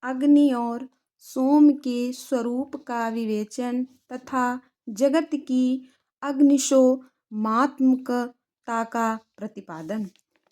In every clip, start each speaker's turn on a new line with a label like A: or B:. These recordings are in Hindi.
A: अग्नि और सोम के स्वरूप का विवेचन तथा जगत की अग्निशोमात्मकता का प्रतिपादन।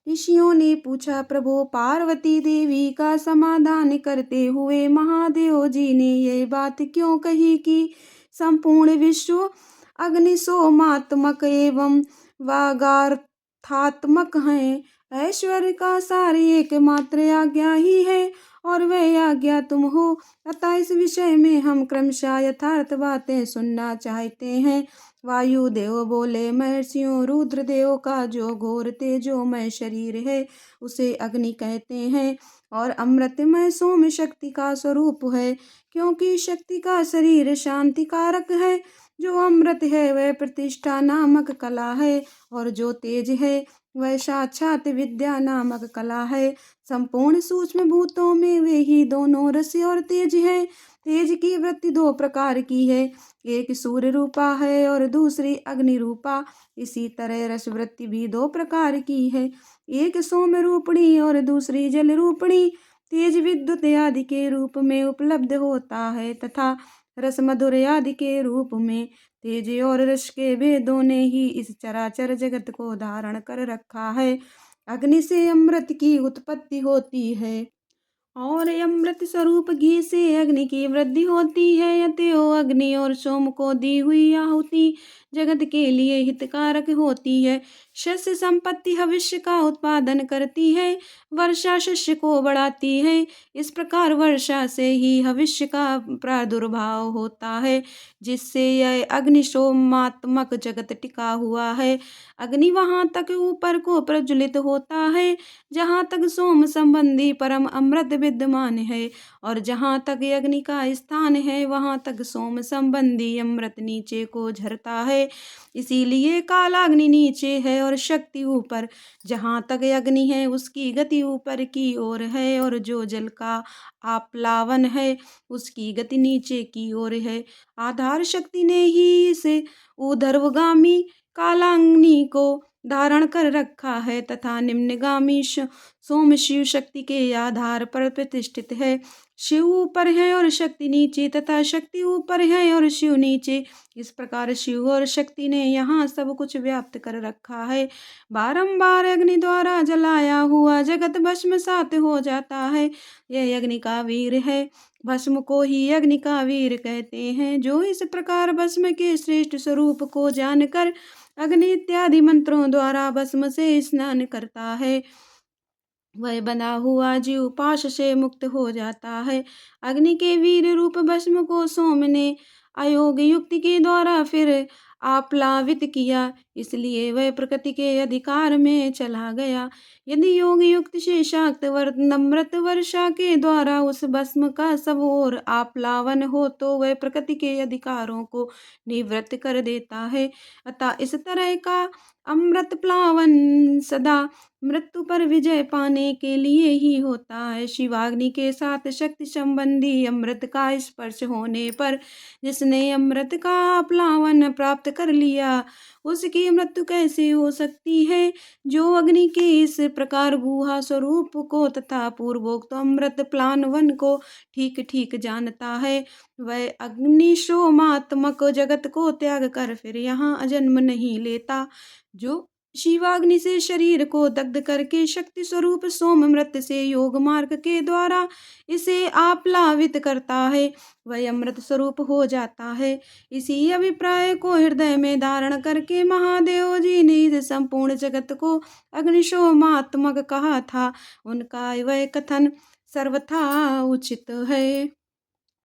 A: ऋषियों ने पूछा, प्रभु, पार्वती देवी का समाधान करते हुए महादेव जी ने यह बात क्यों कही कि संपूर्ण विश्व अग्निशोमात्मक एवं वागार्थात्मक है? ऐश्वर्य का सार एकमात्र आज्ञा ही है और वह आज्ञा तुम हो। अतः इस विषय में हम क्रमशः यथार्थ बातें सुनना चाहते हैं। वायुदेव बोले, महर्षियों, रुद्रदेव का जो घोर तेजोमय शरीर है उसे अग्नि कहते हैं और अमृतमय सोम शक्ति का स्वरूप है, क्योंकि शक्ति का शरीर शांति कारक है। जो अमृत है वह प्रतिष्ठा नामक कला है और जो तेज है वह साक्षात विद्या नामक कला है। संपूर्ण सूक्ष्म भूतों में वे ही दोनों रस और तेज है। तेज की वृत्ति दो प्रकार की है, एक सूर्य रूपा है और दूसरी अग्नि रूपा। इसी तरह रस वृत्ति भी दो प्रकार की है, एक सोम रूपणी और दूसरी जल रूपणी। तेज विद्युत आदि के रूप में उपलब्ध होता है तथा रस मधुर आदि के रूप में। तेज और रस के भेदों ने ही इस चराचर जगत को धारण कर रखा है। अग्नि से अमृत की उत्पत्ति होती है और अमृत स्वरूप घी से अग्नि की वृद्धि होती है। अतएव अग्नि और सोम को दी हुई आहुति जगत के लिए हितकारक होती है। शस्य संपत्ति भविष्य का उत्पादन करती है, वर्षा शस्य को बढ़ाती है। इस प्रकार वर्षा से ही भविष्य का प्रादुर्भाव होता है, जिससे यह अग्निशोमात्मक जगत टिका हुआ है। अग्नि वहाँ तक ऊपर को प्रज्वलित होता है जहाँ तक सोम संबंधी परम अमृत विद्यमान है, और जहाँ तक अग्नि का स्थान है वहाँ तक सोम संबंधी अमृत नीचे को झरता है। इसीलिए कालाग्नि नीचे है और शक्ति ऊपर। जहाँ तक अग्नि है उसकी गति ऊपर की ओर है, और जो जल का आप्लावन है उसकी गति नीचे की ओर है। आधार शक्ति ने ही इसे ऊर्ध्वगामी कालाग्नि को धारण कर रखा है तथा निम्नगामी सोम शिव शक्ति के आधार पर प्रतिष्ठित है। शिव ऊपर है और शक्ति नीचे तथा शक्ति ऊपर है और शिव नीचे। इस प्रकार शिव और शक्ति ने यहाँ सब कुछ व्याप्त कर रखा है। बारंबार अग्नि द्वारा जलाया हुआ जगत भस्मसात हो जाता है। यह अग्नि का वीर है। भस्म को ही अग्नि का वीर कहते हैं। जो इस प्रकार भस्म के श्रेष्ठ स्वरूप को जानकर अग्नि इत्यादि मंत्रों द्वारा भस्म से स्नान करता है, वह बना हुआ जीव पाश से मुक्त हो जाता है। अग्नि के वीर रूप भस्म को सोम ने अयोग युक्ति के द्वारा फिर आप्लावित किया, इसलिए वह प्रकृति के अधिकार में चला गया। यदि योग युक्त से शाक्त नम्रत वर्षा के द्वारा उस भस्म का सब ओर आप्लावन हो तो वह प्रकृति के अधिकारों को निवृत्त कर देता है। अतः इस तरह का अमृत प्लावन सदा मृत्यु पर विजय पाने के लिए ही होता है। शिवाग्नि के साथ शक्ति संबंधी अमृत का स्पर्श होने पर जिसने अमृत का प्लावन प्राप्त कर लिया उसकी मृत्यु कैसे हो सकती है? जो अग्नि के इस प्रकार गुहा स्वरूप को तथा पूर्वोक्त अमृत प्लावन को ठीक ठीक जानता है, वह अग्निशोमात्मक जगत को त्याग कर फिर यहाँ अजन्म नहीं लेता। जो शिवाग्नि से शरीर को दग्ध करके शक्ति स्वरूप सोम अमृत से योग मार्ग के द्वारा इसे आप्लावित करता है, वह अमृत स्वरूप हो जाता है। इसी अभिप्राय को हृदय में धारण करके महादेव जी ने इस संपूर्ण जगत को अग्निशोमात्मक कहा था। उनका वह कथन सर्वथा उचित है।